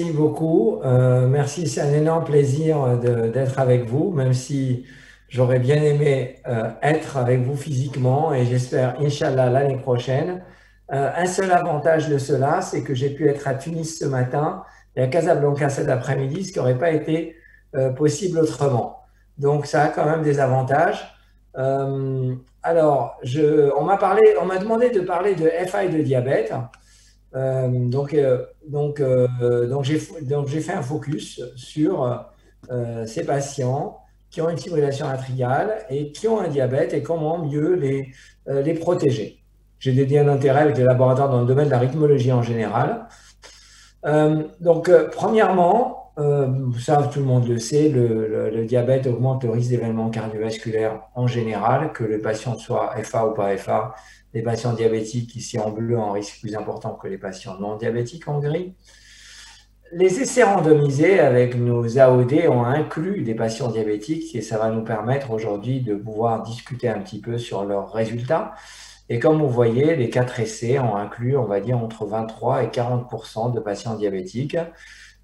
beaucoup. Merci, c'est un énorme plaisir d'être avec vous, même si j'aurais bien aimé être avec vous physiquement et j'espère, Inch'Allah, l'année prochaine. Un seul avantage de cela, c'est que j'ai pu être à Tunis ce matin et à Casablanca cet après-midi, ce qui n'aurait pas été possible autrement. Donc, ça a quand même des avantages. On m'a demandé de parler de FA et de diabète. Donc j'ai fait un focus sur ces patients qui ont une fibrillation atriale et qui ont un diabète et comment mieux les protéger. J'ai des liens d'intérêt avec les laboratoires dans le domaine de la rythmologie en général. Premièrement, ça tout le monde le sait, le diabète augmente le risque d'événements cardiovasculaires en général, que le patient soit FA ou pas FA. Les patients diabétiques ici en bleu ont un risque plus important que les patients non diabétiques en gris. Les essais randomisés avec nos AOD ont inclus des patients diabétiques et ça va nous permettre aujourd'hui de pouvoir discuter un petit peu sur leurs résultats. Et comme vous voyez, les 4 essais ont inclus, on va dire, entre 23 et 40% de patients diabétiques.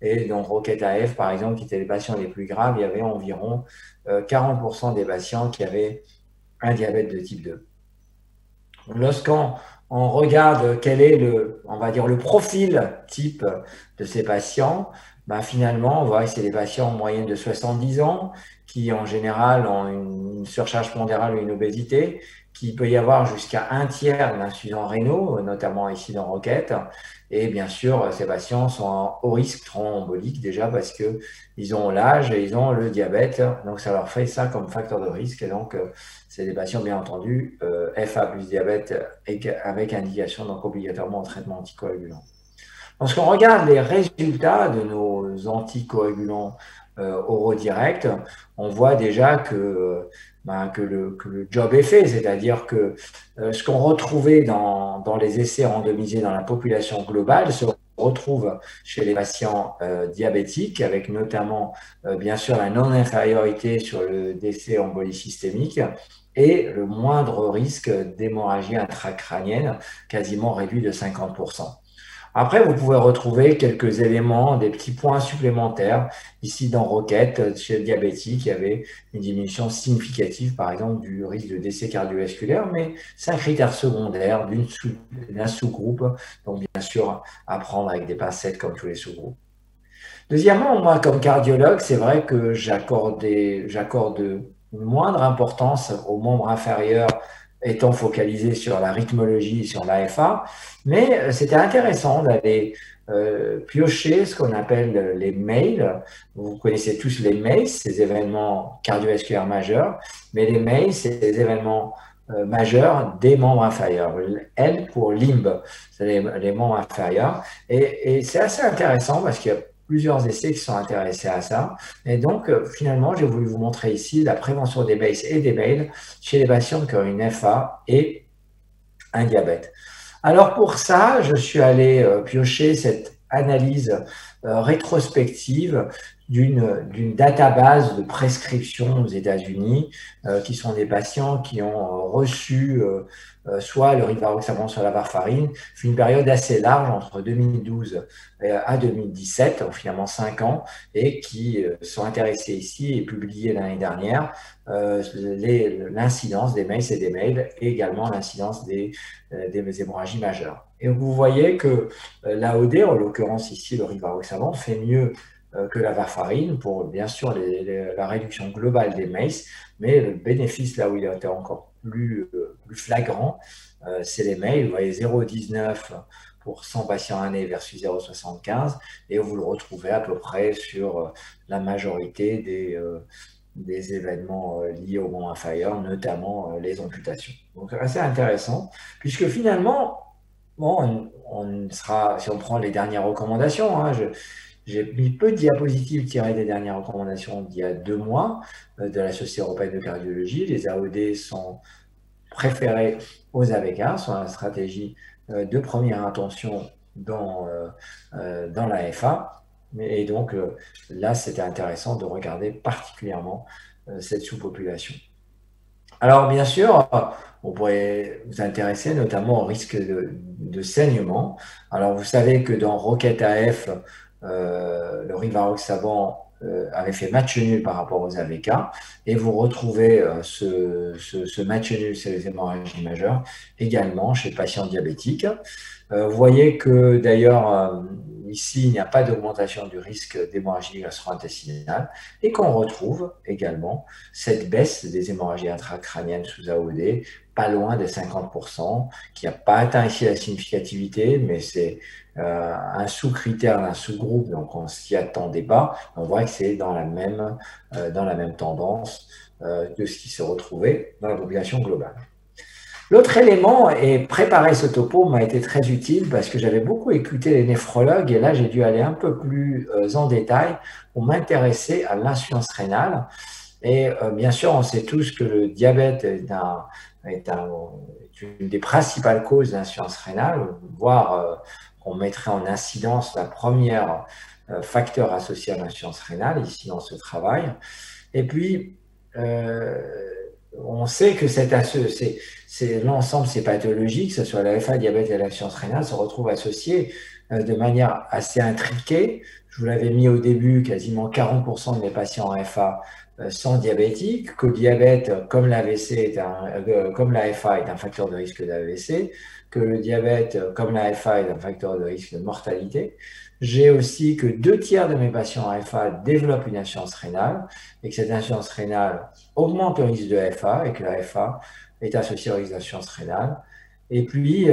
Et donc, Rocket AF, par exemple, qui étaient les patients les plus graves, il y avait environ 40% des patients qui avaient un diabète de type 2. Lorsqu'on regarde quel est on va dire, le profil type de ces patients, finalement, on voit que c'est des patients en moyenne de 70 ans qui, en général, ont une surcharge pondérale ou une obésité, qui peut y avoir jusqu'à un tiers d'insuffisants rénaux, notamment ici dans Rocket. Et bien sûr, ces patients sont au risque thromboembolique déjà parce qu'ils ont l'âge et ils ont le diabète. Donc, ça leur fait ça comme facteur de risque. Et donc, c'est des patients, bien entendu, FA plus diabète avec indication, donc obligatoirement en traitement anticoagulant. Lorsqu'on regarde les résultats de nos anticoagulants oraux directs, on voit déjà que le job est fait, c'est-à-dire que ce qu'on retrouvait dans les essais randomisés dans la population globale se retrouve chez les patients diabétiques, avec notamment, bien sûr, la non-infériorité sur le décès embolie systémique et le moindre risque d'hémorragie intracrânienne, quasiment réduit de 50%. Après, vous pouvez retrouver quelques éléments, des petits points supplémentaires. Ici, dans Rocket, chez le diabétique, il y avait une diminution significative, par exemple, du risque de décès cardiovasculaire, mais c'est un critère secondaire d'un sous-groupe. Donc, bien sûr, à prendre avec des pincettes comme tous les sous-groupes. Deuxièmement, moi, comme cardiologue, c'est vrai que j'accorde une moindre importance aux membres inférieurs étant focalisé sur la rythmologie et sur l'AFA, mais c'était intéressant d'aller piocher ce qu'on appelle les MAIL. Vous connaissez tous les MAIL, ces événements cardiovasculaires majeurs, mais les MAIL, c'est des événements majeurs des membres inférieurs. L pour limbe, c'est les membres inférieurs. Et c'est assez intéressant parce qu'il y a plusieurs essais qui sont intéressés à ça. Et donc, finalement, j'ai voulu vous montrer ici la prévention des MACE et des MAIL chez les patients qui ont une FA et un diabète. Alors pour ça, je suis allé piocher cette analyse rétrospective d'une database de prescription aux États-Unis, qui sont des patients qui ont reçu soit le rivaroxaban, soit la varfarine, une période assez large entre 2012 à 2017, finalement 5 ans, et qui sont intéressés ici et publiés l'année dernière l'incidence des MACE et des MAIL et également l'incidence des hémorragies majeures. Et vous voyez que l'AOD, en l'occurrence ici le rivaroxaban, fait mieux que la varfarine pour bien sûr la réduction globale des MACE, mais le bénéfice là où il était encore plus flagrant, c'est les MAIL. Vous voyez 0,19 pour 100 patients année versus 0,75 et vous le retrouvez à peu près sur la majorité des événements liés au membre inférieur, notamment les amputations. Donc assez intéressant, puisque finalement, bon, si on prend les dernières recommandations, hein, j'ai mis peu de diapositives tirées des dernières recommandations d'il y a 2 mois de la Société européenne de cardiologie. Les AOD sont préférés aux AVK, sont la stratégie de première intention dans la FA. Et donc là, c'était intéressant de regarder particulièrement cette sous-population. Alors bien sûr, on pourrait vous intéresser notamment au risque de saignement. Alors vous savez que dans Rocket AF, le rivaroxaban avait fait match nul par rapport aux AVK, et vous retrouvez ce match nul, c'est les hémorragies majeures, également chez le patient diabétique. Vous voyez que d'ailleurs, ici, il n'y a pas d'augmentation du risque d'hémorragie gastro-intestinale et qu'on retrouve également cette baisse des hémorragies intracrâniennes sous AOD, pas loin des 50%, qui n'a pas atteint ici la significativité, mais c'est un sous-critère d'un sous-groupe, donc on ne s'y attendait pas. On voit que c'est dans la même tendance de ce qui se retrouvait dans la population globale. L'autre élément, et préparer ce topo m'a été très utile parce que j'avais beaucoup écouté les néphrologues et là j'ai dû aller un peu plus en détail pour m'intéresser à l'insuffisance rénale. Et bien sûr, on sait tous que le diabète est une des principales causes d'insuffisance rénale, voire qu'on mettrait en incidence la première facteur associé à l'insuffisance rénale ici dans ce travail. Et puis, on sait que l'ensemble de ces pathologies, que ce soit la FA, diabète et l'insuffisance rénale, se retrouvent associées de manière assez intriquée. Je vous l'avais mis au début, quasiment 40% de mes patients en FA sont diabétiques, que le diabète, comme l'AVC, comme la FA est un facteur de risque d'AVC, que le diabète, comme la FA, est un facteur de risque de mortalité. J'ai aussi que 2/3 de mes patients en FA développent une insuffisance rénale et que cette insuffisance rénale augmente le risque de FA et que la FA est associée au risque d'insuffisance rénale. Et puis,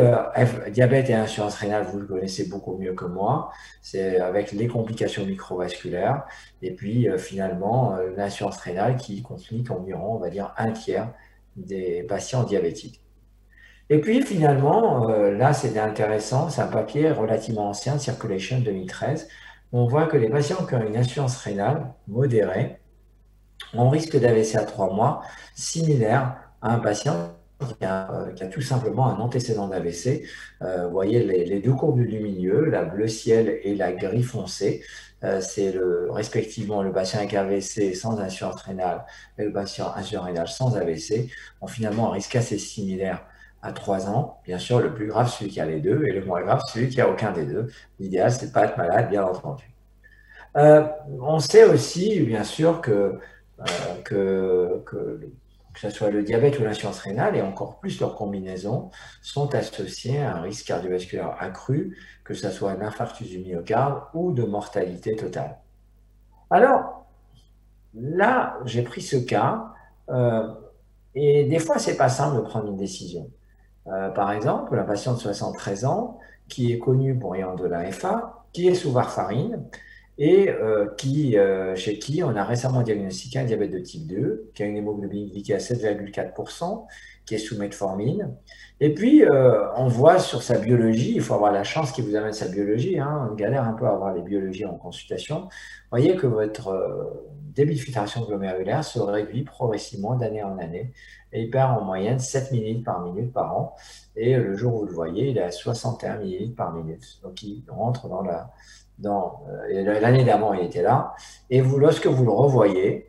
diabète et insuffisance rénale, vous le connaissez beaucoup mieux que moi, c'est avec les complications microvasculaires. Et puis, finalement, l'insuffisance rénale qui complique environ, on va dire, 1/3 des patients diabétiques. Et puis, finalement, là, c'est intéressant, c'est un papier relativement ancien, Circulation 2013. On voit que les patients qui ont une insuffisance rénale modérée ont un risque d'AVC à 3 mois, similaire à un patient qui a tout simplement un antécédent d'AVC. Vous voyez les deux courbes du milieu, la bleu ciel et la gris foncé. C'est respectivement le patient avec AVC sans insuffisance rénale et le patient insuffisance rénale sans AVC ont finalement un risque assez similaire à 3 ans. Bien sûr, le plus grave, celui qui a les deux, et le moins grave, celui qui a aucun des deux. L'idéal, c'est de ne pas être malade, bien entendu. On sait aussi, bien sûr, que ce soit le diabète ou l'insuffisance rénale, et encore plus leur combinaison, sont associés à un risque cardiovasculaire accru, que ce soit un infarctus du myocarde ou de mortalité totale. Alors, là, j'ai pris ce cas, et des fois, c'est pas simple de prendre une décision. Par exemple, un patient de 73 ans qui est connu pour ayant de la FA, qui est sous warfarine, et chez qui on a récemment diagnostiqué un diabète de type 2, qui a une hémoglobine glycée à 7,4%, qui est sous metformine. Et puis, on voit sur sa biologie, il faut avoir la chance qu'il vous amène sa biologie, hein, on galère un peu à avoir les biologies en consultation. Vous voyez que votre débit de filtration glomérulaire se réduit progressivement d'année en année, et il perd en moyenne 7 ml par minute par an. Et le jour où vous le voyez, il est à 61 ml par minute. Donc, il rentre l'année d'avant, il était là. Et lorsque vous le revoyez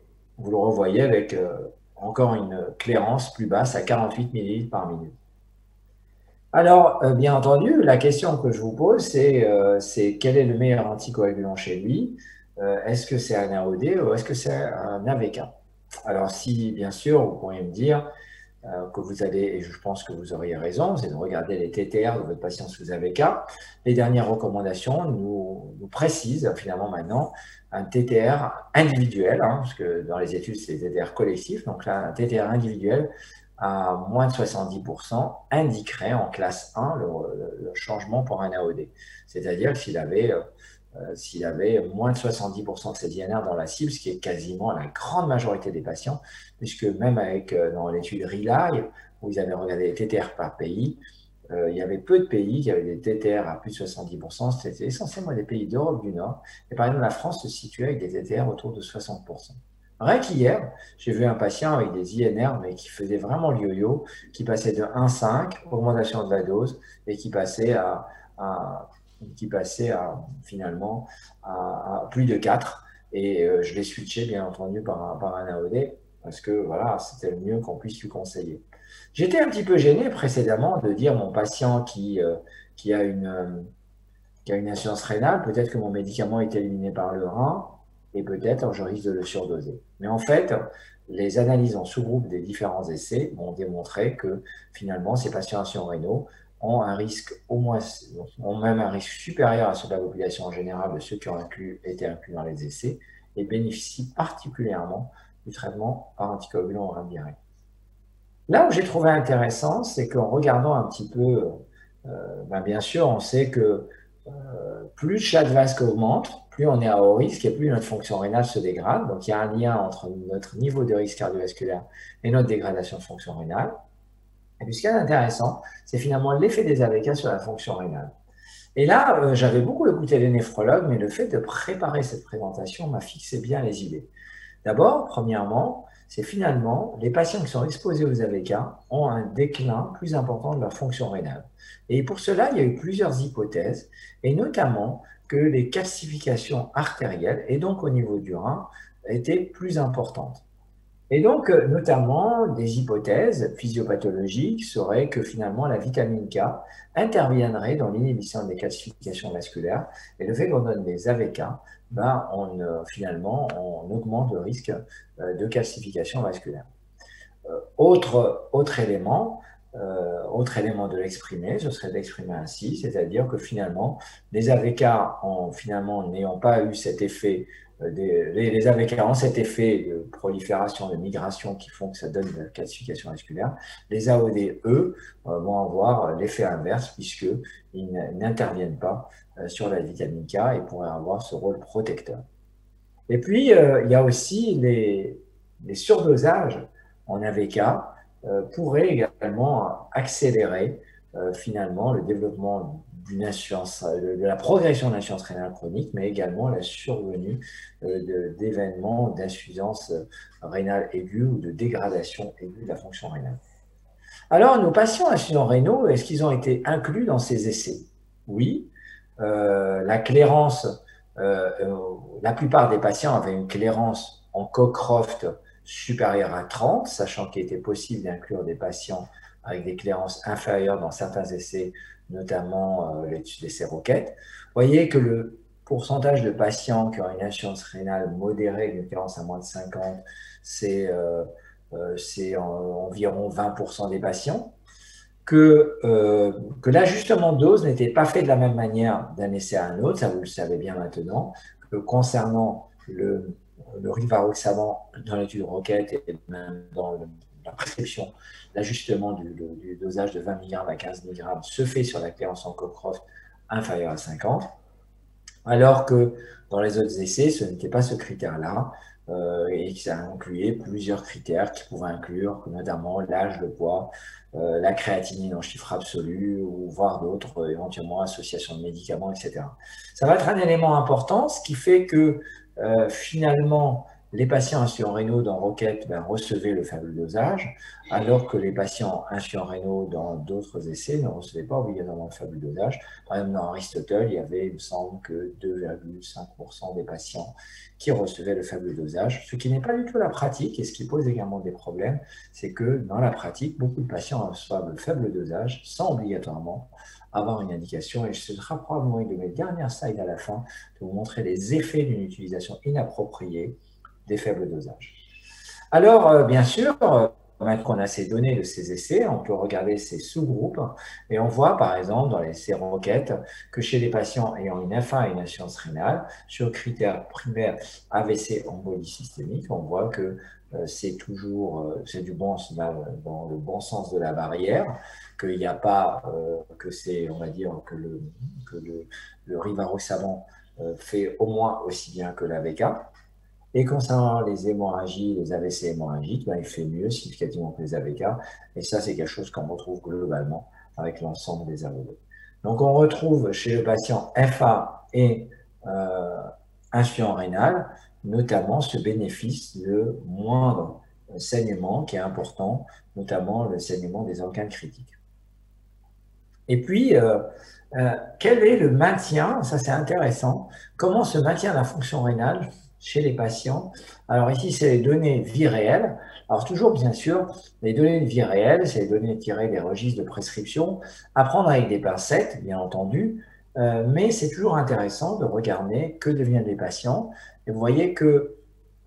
avec encore une clairance plus basse à 48 ml par minute. Alors, bien entendu, la question que je vous pose, c'est quel est le meilleur anticoagulant chez lui? Est-ce que c'est un AOD ou est-ce que c'est un AVK? Alors, si, bien sûr, vous pourriez me dire que vous allez, et je pense que vous auriez raison, c'est de regarder les TTR de votre patient sous AVK. Les dernières recommandations nous précisent finalement maintenant un TTR individuel, hein, parce que dans les études, c'est des TTR collectifs. Donc là, un TTR individuel à moins de 70% indiquerait en classe 1 le changement pour un AOD. C'est-à-dire que s'il avait moins de 70% de ses INR dans la cible, ce qui est quasiment la grande majorité des patients, puisque même dans l'étude RELY, où ils avaient regardé les TTR par pays, il y avait peu de pays qui avaient des TTR à plus de 70%, c'était essentiellement des pays d'Europe du Nord, et par exemple la France se situait avec des TTR autour de 60%. Rien qu'hier, j'ai vu un patient avec des INR, mais qui faisait vraiment le yo-yo, qui passait de 1,5, augmentation de la dose, et qui passait finalement à plus de 4. Et je l'ai switché, bien entendu, par un AOD, parce que voilà, c'était le mieux qu'on puisse lui conseiller. J'étais un petit peu gêné précédemment de dire mon patient qui a une qui a une insuffisance rénale, peut-être que mon médicament est éliminé par le rein et peut-être je risque de le surdoser. Mais en fait, les analyses en sous-groupe des différents essais ont démontré que finalement, ces patients insurénaux ont un risque ont même un risque supérieur à celui de la population en général de ceux qui ont été inclus dans les essais et bénéficient particulièrement du traitement par anticoagulant au rein direct. Là où j'ai trouvé intéressant, c'est qu'en regardant un petit peu, bien sûr, on sait que plus le chat de vasque augmente, plus on est à haut risque et plus notre fonction rénale se dégrade. Donc il y a un lien entre notre niveau de risque cardiovasculaire et notre dégradation de fonction rénale. Et puis ce qui est intéressant, c'est finalement l'effet des AVK sur la fonction rénale. Et là, j'avais beaucoup écouté les néphrologues, mais le fait de préparer cette présentation m'a fixé bien les idées. D'abord, premièrement, c'est finalement les patients qui sont exposés aux AVK ont un déclin plus important de leur fonction rénale. Et pour cela, il y a eu plusieurs hypothèses, et notamment que les calcifications artérielles, et donc au niveau du rein, étaient plus importantes. Et donc, notamment, des hypothèses physiopathologiques seraient que finalement la vitamine K interviendrait dans l'inhibition des calcifications vasculaires, et le fait qu'on donne des AVK, finalement, on augmente le risque de calcification vasculaire. Autre élément de l'exprimer, ce serait d'exprimer ainsi, c'est-à-dire que finalement, les AVK, finalement, n'ayant pas eu cet effet, les AVK ont cet effet de prolifération, de migration qui font que ça donne une calcification vasculaire. Les AOD, eux, vont avoir l'effet inverse puisqu'ils n'interviennent pas sur la vitamine K et pourraient avoir ce rôle protecteur. Et puis, il y a aussi les surdosages en AVK pourraient également accélérer finalement le développement d'une insuffisance, de la progression de l'insuffisance rénale chronique, mais également la survenue d'événements d'insuffisance rénale aiguë ou de dégradation aiguë de la fonction rénale. Alors, nos patients insuffisants rénaux, est-ce qu'ils ont été inclus dans ces essais? Oui. La clairance, la plupart des patients avaient une clairance en Cockcroft supérieure à 30, sachant qu'il était possible d'inclure des patients avec des clairances inférieures dans certains essais, notamment l'essai Rocket. Vous voyez que le pourcentage de patients qui ont une insuffisance rénale modérée, une clairance à moins de 50, c'est environ 20% des patients. Que l'ajustement de dose n'était pas fait de la même manière d'un essai à un autre, ça vous le savez bien maintenant, que concernant le rivaroxaban dans l'étude Rocket et même dans la prescription, l'ajustement du dosage de 20 mg à 15 mg se fait sur la clairance en Cockcroft inférieure à 50, alors que dans les autres essais, ce n'était pas ce critère-là, et que ça incluait plusieurs critères qui pouvaient inclure notamment l'âge, le poids, la créatinine en chiffre absolu, ou voire d'autres, éventuellement association de médicaments, etc. Ça va être un élément important, ce qui fait que finalement, les patients insuffisants rénaux dans Rocket recevaient le faible dosage, alors que les patients insuffisants rénaux dans d'autres essais ne recevaient pas obligatoirement le faible dosage. Par exemple, dans Aristotle, il y avait, il me semble, que 2,5% des patients qui recevaient le faible dosage, ce qui n'est pas du tout la pratique, et ce qui pose également des problèmes, c'est que dans la pratique, beaucoup de patients reçoivent le faible dosage sans obligatoirement avoir une indication, et ce sera probablement une de mes dernières slides à la fin, de vous montrer les effets d'une utilisation inappropriée des faibles dosages. Alors, bien sûr, maintenant qu'on a ces données de ces essais, on peut regarder ces sous-groupes et on voit par exemple dans l'essai Rocket que chez les patients ayant une FA et une insuffisance rénale, sur le critère primaire AVC embolie systémique, on voit que c'est toujours du bon, dans le bon sens de la barrière, qu'il n'y a pas, que c'est, on va dire, que le rivaroxaban fait au moins aussi bien que l'AVK. Et concernant les hémorragies, les AVC hémorragiques, il fait mieux significativement que les AVK. Et ça, c'est quelque chose qu'on retrouve globalement avec l'ensemble des AVD. Donc, on retrouve chez le patient FA et insuffisant rénal, notamment ce bénéfice de moindre saignement qui est important, notamment le saignement des organes critiques. Et puis, quel est le maintien? Ça, c'est intéressant. Comment se maintient la fonction rénale chez les patients? Alors ici, c'est les données vie réelle. Alors toujours, bien sûr, les données de vie réelle, c'est les données tirées des registres de prescription, à prendre avec des pincettes, bien entendu, Mais c'est toujours intéressant de regarder que deviennent les patients. Et vous voyez que,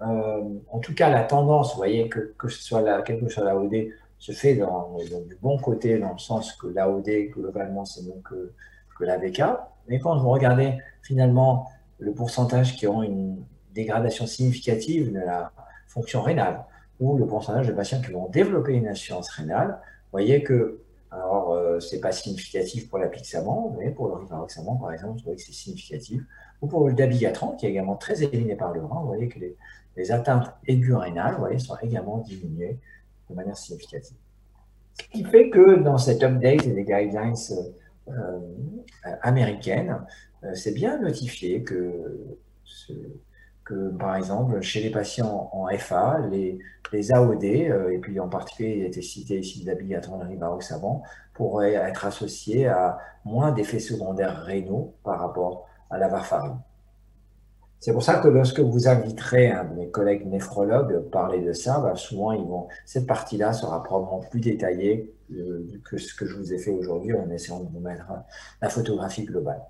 en tout cas, la tendance, vous voyez que ce soit quelle que soit l'AOD, se fait du bon côté, dans le sens que l'AOD, globalement, c'est mieux que l'AVK. Mais quand vous regardez finalement le pourcentage qui ont une dégradation significative de la fonction rénale, ou le pourcentage de patients qui vont développer une insuffisance rénale, vous voyez que alors, ce n'est pas significatif pour l'apixaban, mais pour le rivaroxaban, par exemple, vous voyez que c'est significatif. Ou pour le dabigatran, qui est également très éliminé par le rein, vous voyez que les atteintes aiguës rénales, vous voyez, sont également diminuées de manière significative. Ce qui fait que dans cette update des guidelines américaines, c'est bien notifié que, par exemple, chez les patients en FA, les AOD, et puis en particulier, il a été cité ici le dabigatran et le rivaroxaban, pourraient être associés à moins d'effets secondaires rénaux par rapport à la varfarine. C'est pour ça que lorsque vous inviterez un de mes collègues néphrologues parler de ça, bah souvent cette partie-là sera probablement plus détaillée que ce que je vous ai fait aujourd'hui en essayant de vous mettre la photographie globale.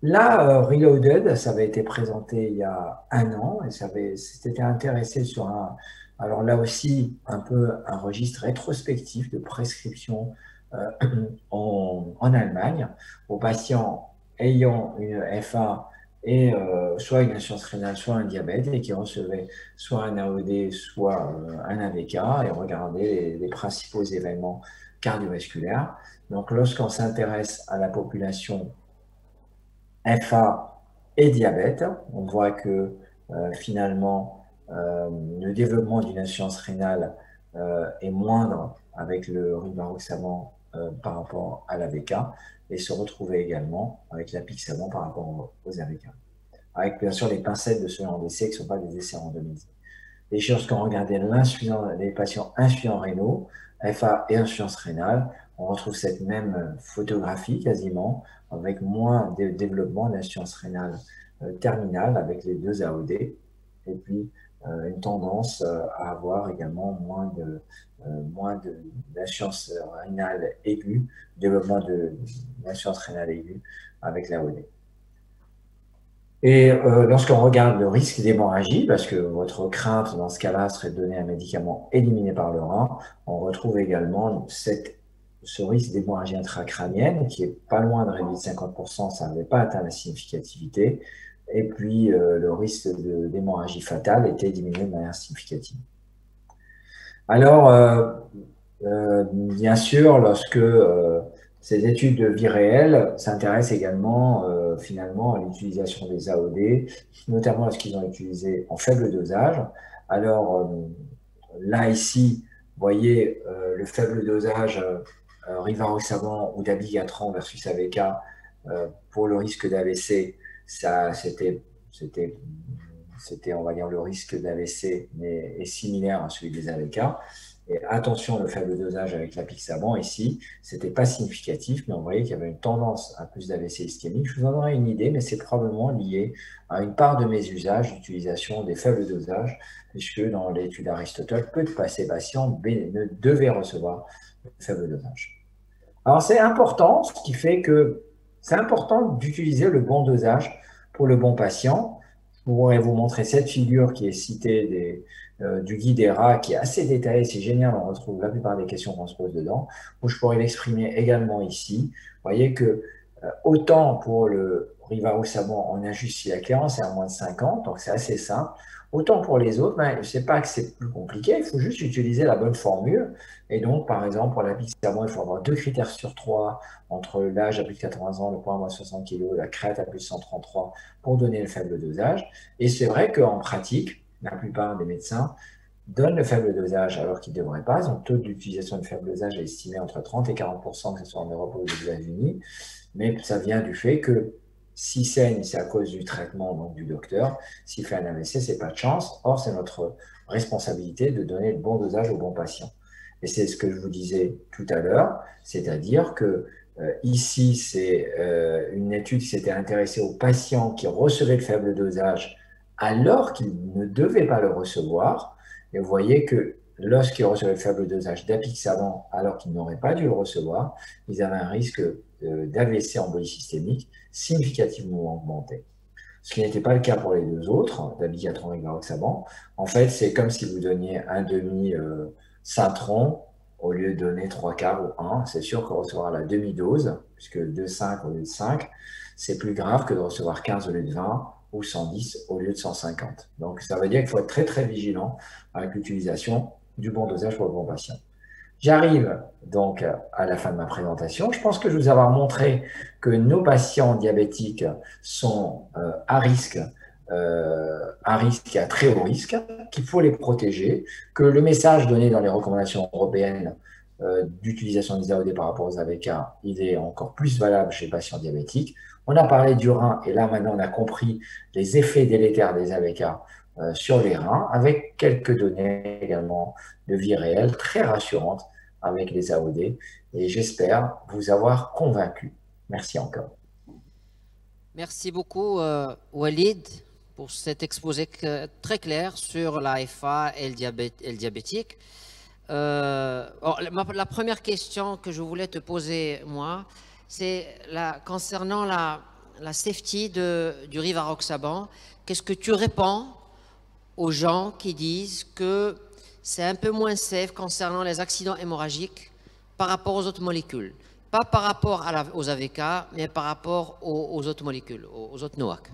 Là, Reloaded, ça avait été présenté il y a 1 an et c'était intéressé sur alors là aussi, un peu un registre rétrospectif de prescription en Allemagne aux patients ayant une FA et soit une insuffisance rénale, soit un diabète et qui recevaient soit un AOD, soit un AVK et regarder les principaux événements cardiovasculaires. Donc, lorsqu'on s'intéresse à la population FA et diabète, on voit que finalement le développement d'une insuffisance rénale est moindre avec le rivaroxaban par rapport à l'AVK et se retrouver également avec l'apixaban par rapport aux AVK. Avec bien sûr les pincettes de ce genre d'essais qui ne sont pas des essais randomisés. Les choses qu'on regardait les patients insuffisants rénaux, FA et insuffisance rénale, on retrouve cette même photographie quasiment, avec moins de développement d'insuffisance rénale terminale avec les 2 AOD, et puis une tendance à avoir également moins d'insuffisance rénale aiguë, développement d'insuffisance rénale aiguë avec l'AOD. Et lorsqu'on regarde le risque d'hémorragie, parce que votre crainte dans ce cas-là serait de donner un médicament éliminé par le rein, on retrouve également ce risque d'hémorragie intracrânienne qui est pas loin de réduit de 50%, ça n'avait pas atteint la significativité, et puis le risque d'hémorragie fatale était diminué de manière significative. Alors, bien sûr, lorsque ces études de vie réelle s'intéressent également finalement à l'utilisation des AOD, notamment lorsqu'ils ont utilisé en faible dosage. Alors là, ici, vous voyez le faible dosage rivaroxaban ou dabigatran versus AVK pour le risque d'AVC, c'était, on va dire, le risque d'AVC est similaire à celui des AVK. Et attention, le faible dosage avec l'apixaban ici, c'était pas significatif, mais on voyait qu'il y avait une tendance à plus d'AVC ischémique. Je vous en donnerai une idée, mais c'est probablement lié à une part de mes usages d'utilisation des faibles dosages, puisque dans l'étude Aristotle, peu de patients devaient recevoir le faible dosage. Alors c'est important, ce qui fait que c'est important d'utiliser le bon dosage pour le bon patient. Je pourrais vous montrer cette figure qui est citée du guide ERA, qui est assez détaillé, c'est génial, on retrouve la plupart des questions qu'on se pose dedans, où je pourrais l'exprimer également ici. Vous voyez que autant pour le rivaroxaban, on ajuste si la clairance est à moins de 50, donc c'est assez simple. Autant pour les autres, je ne sais pas que c'est plus compliqué, il faut juste utiliser la bonne formule. Et donc, par exemple, pour l'apixaban, il faut avoir 2 critères sur 3 entre l'âge à plus de 80 ans, le poids à moins de 60 kg, la créate à plus de 133 pour donner le faible dosage. Et c'est vrai qu'en pratique, la plupart des médecins donnent le faible dosage alors qu'ils ne devraient pas. Ils ont taux d'utilisation de faible dosage est estimé entre 30 et 40%, que ce soit en Europe ou aux États-Unis. Mais ça vient du fait que s'il saigne, c'est à cause du traitement donc du docteur. S'il fait un AVC, c'est pas de chance. Or, c'est notre responsabilité de donner le bon dosage au bon patient. Et c'est ce que je vous disais tout à l'heure, c'est-à-dire que ici, c'est une étude qui s'était intéressée aux patients qui recevaient le faible dosage alors qu'ils ne devaient pas le recevoir. Et vous voyez que lorsqu'ils recevaient le faible dosage d'apixaban alors qu'ils n'auraient pas dû le recevoir, ils avaient un risque d'AVC embolie systémique significativement augmenté. Ce qui n'était pas le cas pour les deux autres, dabigatran et varoxaban. En fait, c'est comme si vous donniez un demi-Cintron au lieu de donner 3/4 ou 1. C'est sûr qu'on recevra la demi-dose, puisque 2,5 au lieu de 5, c'est plus grave que de recevoir 15 au lieu de 20 ou 110 au lieu de 150. Donc, ça veut dire qu'il faut être très, très vigilant avec l'utilisation du bon dosage pour le bon patient. J'arrive donc à la fin de ma présentation. Je pense que je vous avoir montré que nos patients diabétiques sont à risque, à très haut risque, qu'il faut les protéger, que le message donné dans les recommandations européennes d'utilisation des AOD par rapport aux AVK, il est encore plus valable chez les patients diabétiques. On a parlé du rein et là maintenant on a compris les effets délétères des AVK sur les reins, avec quelques données également de vie réelle très rassurantes avec les AOD. Et j'espère vous avoir convaincu. Merci encore. Merci beaucoup, Walid, pour cet exposé très clair sur la FA et le diabétique. La première question que je voulais te poser, moi, c'est concernant la safety du rivaroxaban. Qu'est-ce que tu réponds aux gens qui disent que c'est un peu moins safe concernant les accidents hémorragiques par rapport aux autres molécules? Pas par rapport aux AVK, mais par rapport aux autres molécules, aux autres NOAC.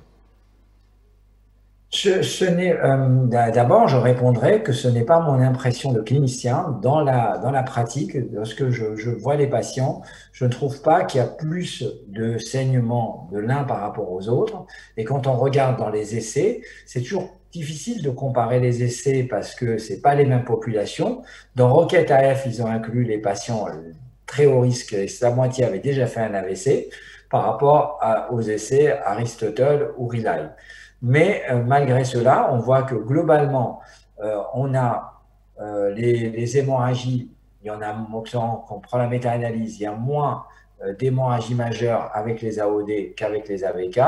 D'abord, je répondrai que ce n'est pas mon impression de clinicien. Dans la pratique, lorsque je vois les patients, je ne trouve pas qu'il y a plus de saignement de l'un par rapport aux autres. Et quand on regarde dans les essais, c'est toujours difficile de comparer les essais parce que ce n'est pas les mêmes populations. Dans Rocket AF, ils ont inclus les patients très haut risque, et la moitié avait déjà fait un AVC par rapport aux essais Aristotle ou Relay. Mais malgré cela, on voit que globalement, on a les hémorragies, il y en a, quand on prend la méta-analyse, il y a moins d'hémorragies majeures avec les AOD qu'avec les AVK.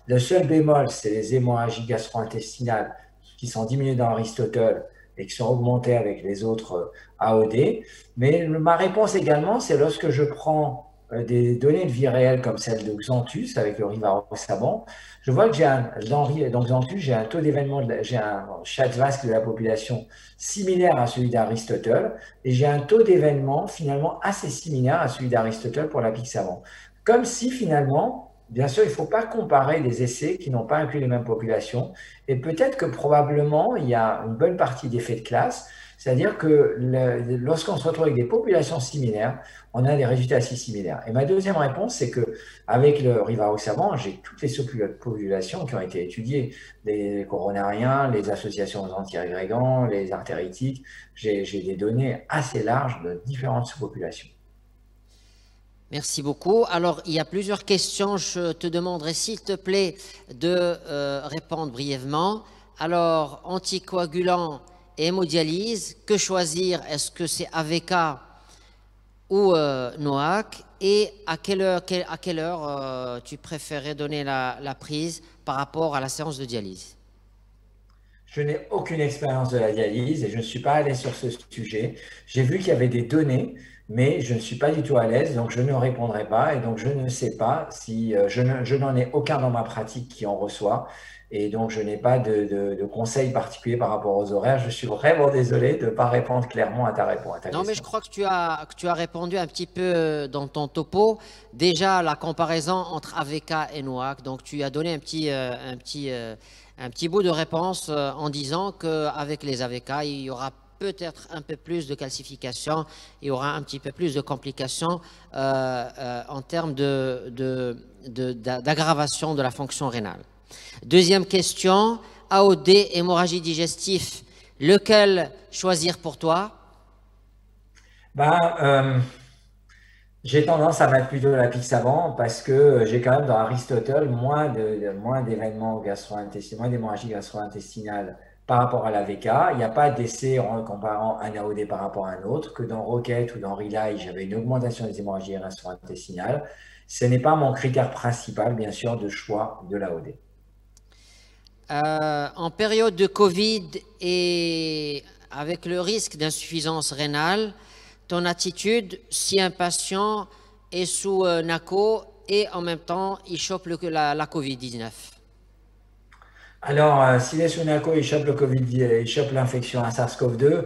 Le seul bémol, c'est les hémorragies gastro-intestinales qui sont diminuées dans Aristotle et qui sont augmentées avec les autres AOD. Mais ma réponse également, c'est lorsque je prends des données de vie réelle comme celle de Xanthus avec le rivaroxaban, je vois que dans Xanthus, j'ai un taux d'événement, j'ai un Schatzvask de la population similaire à celui d'Aristotle et j'ai un taux d'événement finalement assez similaire à celui d'Aristotle pour l'apixaban. Comme si finalement, bien sûr, il ne faut pas comparer des essais qui n'ont pas inclus les mêmes populations et peut-être que probablement il y a une bonne partie d'effets de classe. C'est-à-dire que lorsqu'on se retrouve avec des populations similaires, on a des résultats assez similaires. Et ma deuxième réponse, c'est qu'avec le rivaroxaban, j'ai toutes les populations qui ont été étudiées, les coronariens, les associations anti-régrégants, les artéritiques. J'ai des données assez larges de différentes sous-populations. Merci beaucoup. Alors, il y a plusieurs questions. Je te demanderai, s'il te plaît, de répondre brièvement. Alors, anticoagulant et hémodialyse, que choisir? Est-ce que c'est AVK ou NOAC? Et à quelle heure tu préférais donner la prise par rapport à la séance de dialyse? Je n'ai aucune expérience de la dialyse et je ne suis pas allé sur ce sujet. J'ai vu qu'il y avait des données, mais je ne suis pas du tout à l'aise, donc je ne répondrai pas. Et donc, je ne sais pas si je n'en ai aucun dans ma pratique qui en reçoit. Et donc, je n'ai pas de conseils particuliers par rapport aux horaires. Je suis vraiment désolé de ne pas répondre clairement à ta question. Non, mais je crois que tu as répondu un petit peu dans ton topo. Déjà, la comparaison entre AVK et NOAC. Donc, tu as donné un petit bout de réponse en disant qu'avec les AVK, il y aura peut-être un peu plus de calcification, il y aura un petit peu plus de complications en termes d'aggravation de la fonction rénale. Deuxième question, AOD, hémorragie digestive, lequel choisir pour toi? J'ai tendance à mettre plutôt l'apixaban parce que j'ai quand même dans Aristotle moins d'événements gastro-intestinaux, moins d'hémorragie gastro-intestinale par rapport à l'AVK. Il n'y a pas d'essai en comparant un AOD par rapport à un autre, que dans Rocket ou dans Relay, j'avais une augmentation des hémorragies gastro-intestinales. Ce n'est pas mon critère principal, bien sûr, de choix de l'AOD. En période de Covid et avec le risque d'insuffisance rénale, ton attitude, si un patient est sous NACO et en même temps, il chope la Covid-19. Alors, si les Sunako ils chopent le Covid, ils chopent l'infection à SARS-CoV-2,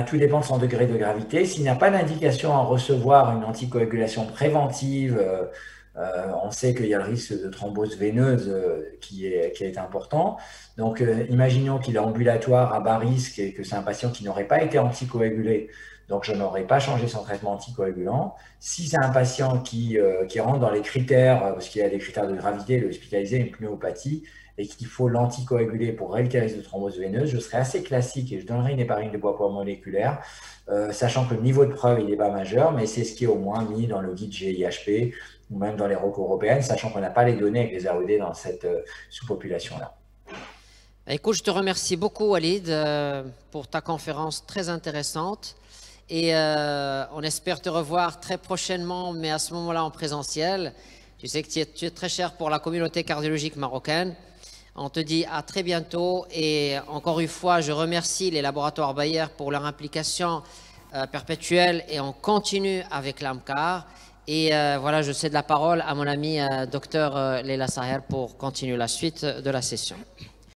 tout dépend de son degré de gravité. S'il n'y a pas d'indication à recevoir une anticoagulation préventive, on sait qu'il y a le risque de thrombose veineuse qui est important. Donc, imaginons qu'il est ambulatoire à bas risque et que c'est un patient qui n'aurait pas été anticoagulé. Donc, je n'aurais pas changé son traitement anticoagulant. Si c'est un patient qui rentre dans les critères, parce qu'il y a des critères de gravité, l'hospitaliser, une pneumopathie, et qu'il faut l'anticoaguler pour réduire le risque de thrombose veineuse, je serais assez classique et je donnerais une héparine de bois moléculaire, sachant que le niveau de preuve n'est pas majeur, mais c'est ce qui est au moins mis dans le guide GIHP ou même dans les recours européennes, sachant qu'on n'a pas les données avec les AOD dans cette sous-population-là. Écoute, je te remercie beaucoup, Walid, pour ta conférence très intéressante. Et on espère te revoir très prochainement, mais à ce moment-là en présentiel. Tu sais que tu es très cher pour la communauté cardiologique marocaine. On te dit à très bientôt. Et encore une fois, je remercie les laboratoires Bayer pour leur implication perpétuelle. Et on continue avec l'AMCAR. Et voilà, je cède la parole à mon ami docteur Leila Saher pour continuer la suite de la session.